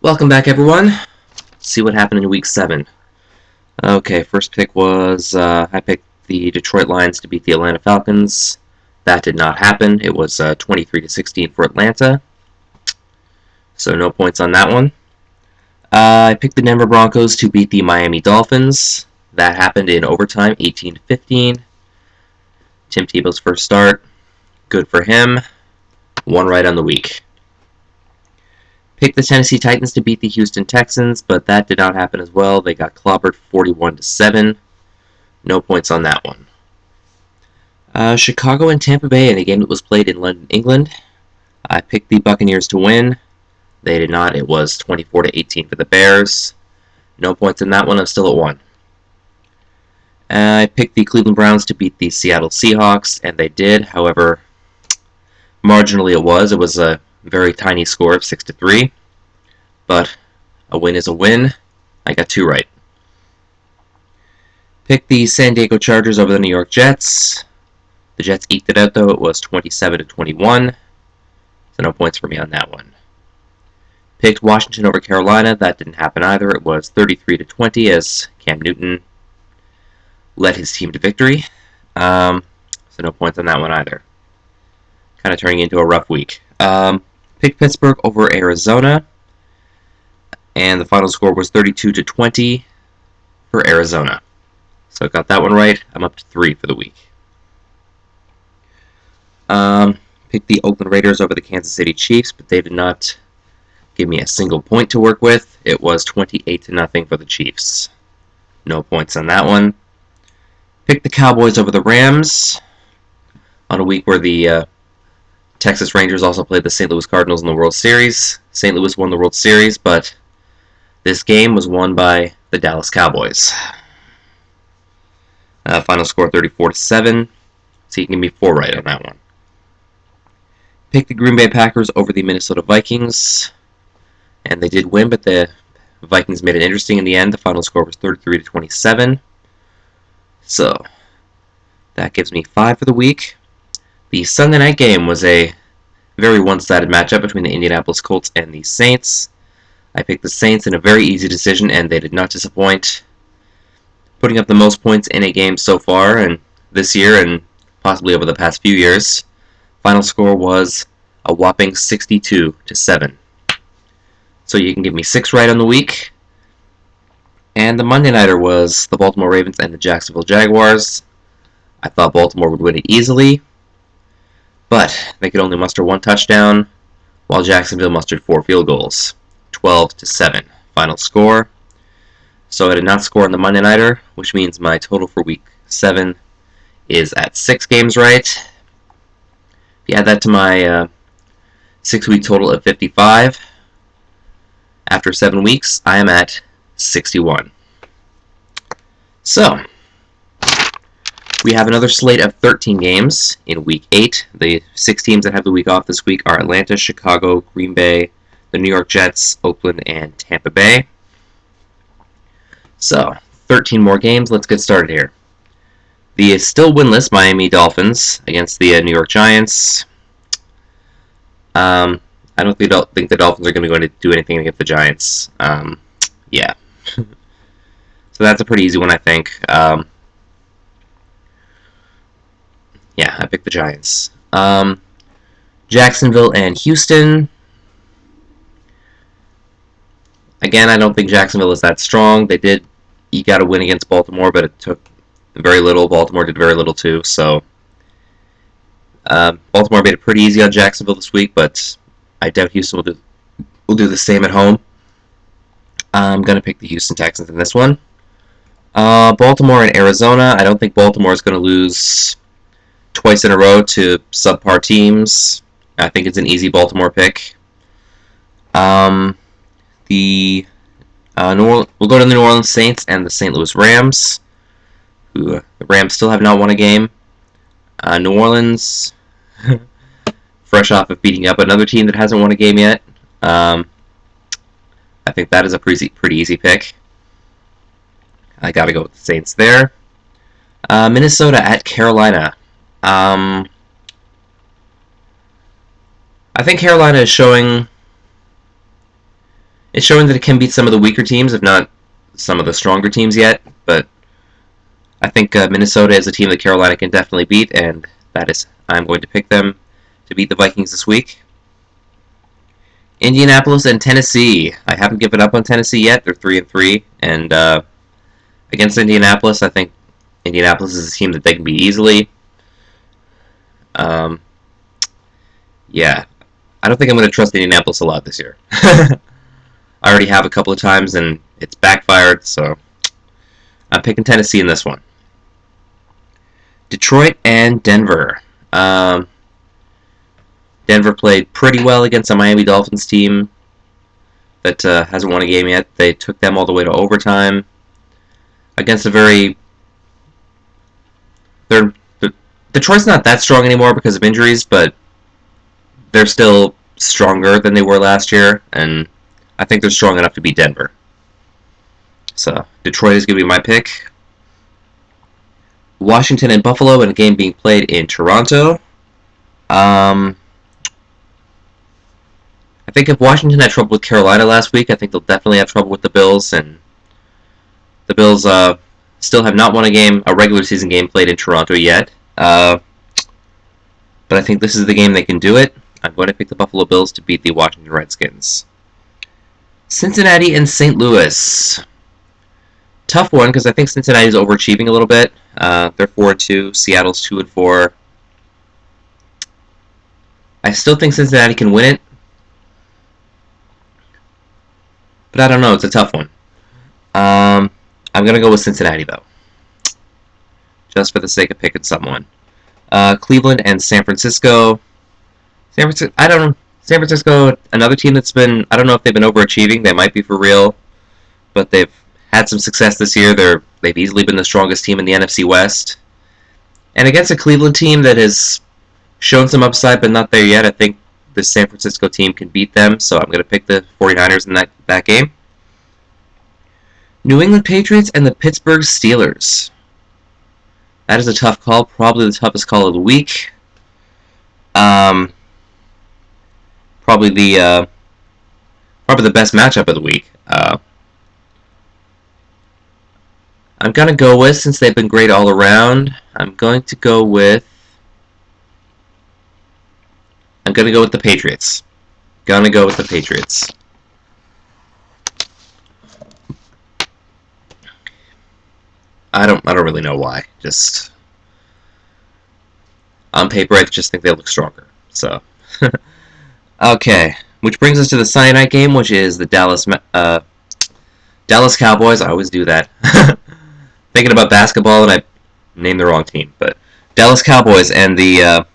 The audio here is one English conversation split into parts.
Welcome back, everyone. Let's see what happened in Week 7. Okay, first pick was I picked the Detroit Lions to beat the Atlanta Falcons. That did not happen. It was 23-16 for Atlanta, so no points on that one. I picked the Denver Broncos to beat the Miami Dolphins. That happened in overtime, 18-15. Tim Tebow's first start. Good for him. One right on the week. Picked the Tennessee Titans to beat the Houston Texans, but that did not happen as well. They got clobbered 41-7. No points on that one. Chicago and Tampa Bay in a game that was played in London, England. I picked the Buccaneers to win. They did not. It was 24-18 for the Bears. No points in that one. I'm still at 1. I picked the Cleveland Browns to beat the Seattle Seahawks, and they did. However, marginally it was. It was a very tiny score of 6-3. But a win is a win. I got 2 right. Picked the San Diego Chargers over the New York Jets. The Jets eked it out, though. It was 27-21. So no points for me on that one. Picked Washington over Carolina. That didn't happen either. It was 33-20 as Cam Newton led his team to victory. So no points on that one either. Kind of turning into a rough week. Picked Pittsburgh over Arizona. And the final score was 32-20 for Arizona. So I got that one right. I'm up to 3 for the week. Picked the Oakland Raiders over the Kansas City Chiefs, but they did not give me a single point to work with. It was 28-0 for the Chiefs. No points on that one. Picked the Cowboys over the Rams on a week where the Texas Rangers also played the St. Louis Cardinals in the World Series. St. Louis won the World Series, but this game was won by the Dallas Cowboys. Final score 34-7, so you can give me 4 right on that one. Picked the Green Bay Packers over the Minnesota Vikings, and they did win, but the Vikings made it interesting in the end. The final score was 33-27. So that gives me 5 for the week. The Sunday night game was a very one-sided matchup between the Indianapolis Colts and the Saints. I picked the Saints in a very easy decision, and they did not disappoint, putting up the most points in a game so far and this year and possibly over the past few years. Final score was a whopping 62-7. So you can give me 6 right on the week. And the Monday nighter was the Baltimore Ravens and the Jacksonville Jaguars. I thought Baltimore would win it easily, but they could only muster 1 touchdown, while Jacksonville mustered 4 field goals. 12-7 final score. So I did not score on the Monday nighter, which means my total for week 7 is at 6 games right. If you add that to my 6-week total of 55, after 7 weeks, I am at 61. So we have another slate of 13 games in Week 8. The 6 teams that have the week off this week are Atlanta, Chicago, Green Bay, the New York Jets, Oakland, and Tampa Bay. So, 13 more games. Let's get started here. The still winless Miami Dolphins against the New York Giants. I don't think the Dolphins are going to do anything against the Giants. Yeah. So that's a pretty easy one, I think. Yeah, I picked the Giants. Jacksonville and Houston. Again, I don't think Jacksonville is that strong. They did eke out a win against Baltimore, but it took very little. Baltimore did very little too. So Baltimore made it pretty easy on Jacksonville this week, but I doubt Houston will do the same at home. I'm going to pick the Houston Texans in this one. Baltimore and Arizona. I don't think Baltimore is going to lose twice in a row to subpar teams. I think it's an easy Baltimore pick. We'll go to the New Orleans Saints and the St. Louis Rams, who the Rams still have not won a game. New Orleans, fresh off of beating up another team that hasn't won a game yet. I think that is a pretty easy pick. I got to go with the Saints there. Minnesota at Carolina. I think Carolina is showing It's showing that it can beat some of the weaker teams, if not some of the stronger teams yet. But I think Minnesota is a team that Carolina can definitely beat, and I'm going to pick them to beat the Vikings this week. Indianapolis and Tennessee. I haven't given up on Tennessee yet. They're 3-3, and against Indianapolis, I think Indianapolis is a team that they can beat easily. Yeah, I don't think I'm going to trust Indianapolis a lot this year. I already have a couple of times, and it's backfired, so I'm picking Tennessee in this one. Detroit and Denver. Denver played pretty well against a Miami Dolphins team that hasn't won a game yet. They took them all the way to overtime against a very... Detroit's not that strong anymore because of injuries, but they're still stronger than they were last year, and I think they're strong enough to beat Denver. So, Detroit is going to be my pick. Washington and Buffalo in a game being played in Toronto. I think if Washington had trouble with Carolina last week, I think they'll definitely have trouble with the Bills, and the Bills still have not won a regular season game played in Toronto yet. But I think this is the game they can do it. I'm going to pick the Buffalo Bills to beat the Washington Redskins. Cincinnati and St. Louis. Tough one, because I think Cincinnati's overachieving a little bit. They're 4-2. Seattle's 2-4. I still think Cincinnati can win it. But I don't know. It's a tough one. I'm going to go with Cincinnati, though. Just for the sake of picking someone. Cleveland and San Francisco. San Francisco, another team that's been, I don't know if they've been overachieving. They might be for real. But they've had some success this year. They've easily been the strongest team in the NFC West. And against a Cleveland team that has shown some upside but not there yet, I think the San Francisco team can beat them. So I'm going to pick the 49ers in that game. New England Patriots and the Pittsburgh Steelers. That is a tough call. Probably the toughest call of the week. Probably the best matchup of the week. I'm going to go with, since they've been great all around, I'm going to go with the Patriots. Gonna go with the Patriots. I don't really know why. Just on paper, I just think they look stronger. So, okay. Which brings us to the Sunday night game, which is the Dallas Cowboys. I always do that. Thinking about basketball, and I named the wrong team. But Dallas Cowboys and the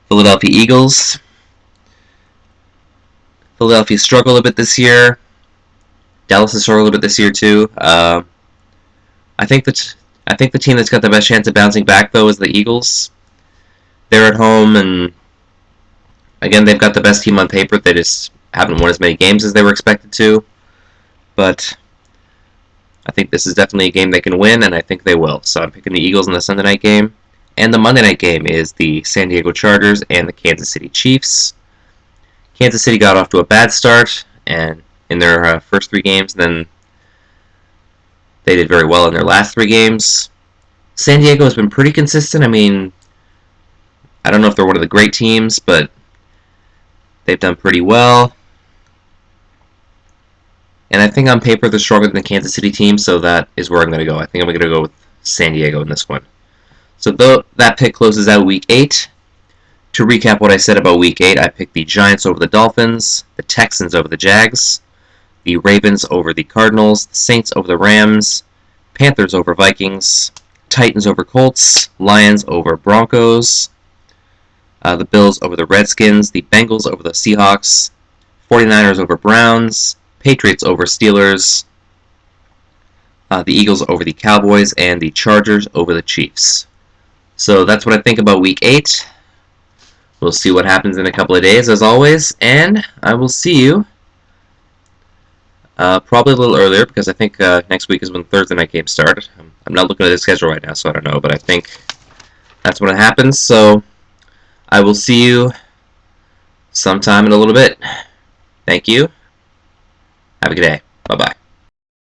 Philadelphia Eagles. Philadelphia struggled a bit this year. Dallas has struggled a bit this year too. I think the team that's got the best chance of bouncing back, though, is the Eagles. They're at home, and again, they've got the best team on paper. They just haven't won as many games as they were expected to. But I think this is definitely a game they can win, and I think they will. So I'm picking the Eagles in the Sunday night game. And the Monday night game is the San Diego Chargers and the Kansas City Chiefs. Kansas City got off to a bad start and in their first 3 games, then they did very well in their last 3 games. San Diego has been pretty consistent. I mean, I don't know if they're one of the great teams, but they've done pretty well. And I think on paper they're stronger than the Kansas City team, so that is where I'm going to go. I think I'm going to go with San Diego in this one. So that pick closes out Week 8. To recap what I said about Week 8, I picked the Giants over the Dolphins, the Texans over the Jags, the Ravens over the Cardinals, the Saints over the Rams, Panthers over Vikings, Titans over Colts, Lions over Broncos, the Bills over the Redskins, the Bengals over the Seahawks, 49ers over Browns, Patriots over Steelers, the Eagles over the Cowboys, and the Chargers over the Chiefs. So that's what I think about Week 8. We'll see what happens in a couple of days, as always, and I will see you probably a little earlier, because I think next week is when Thursday night games start. I'm not looking at the schedule right now, so I don't know, but I think that's when it happens. So I will see you sometime in a little bit. Thank you. Have a good day. Bye-bye.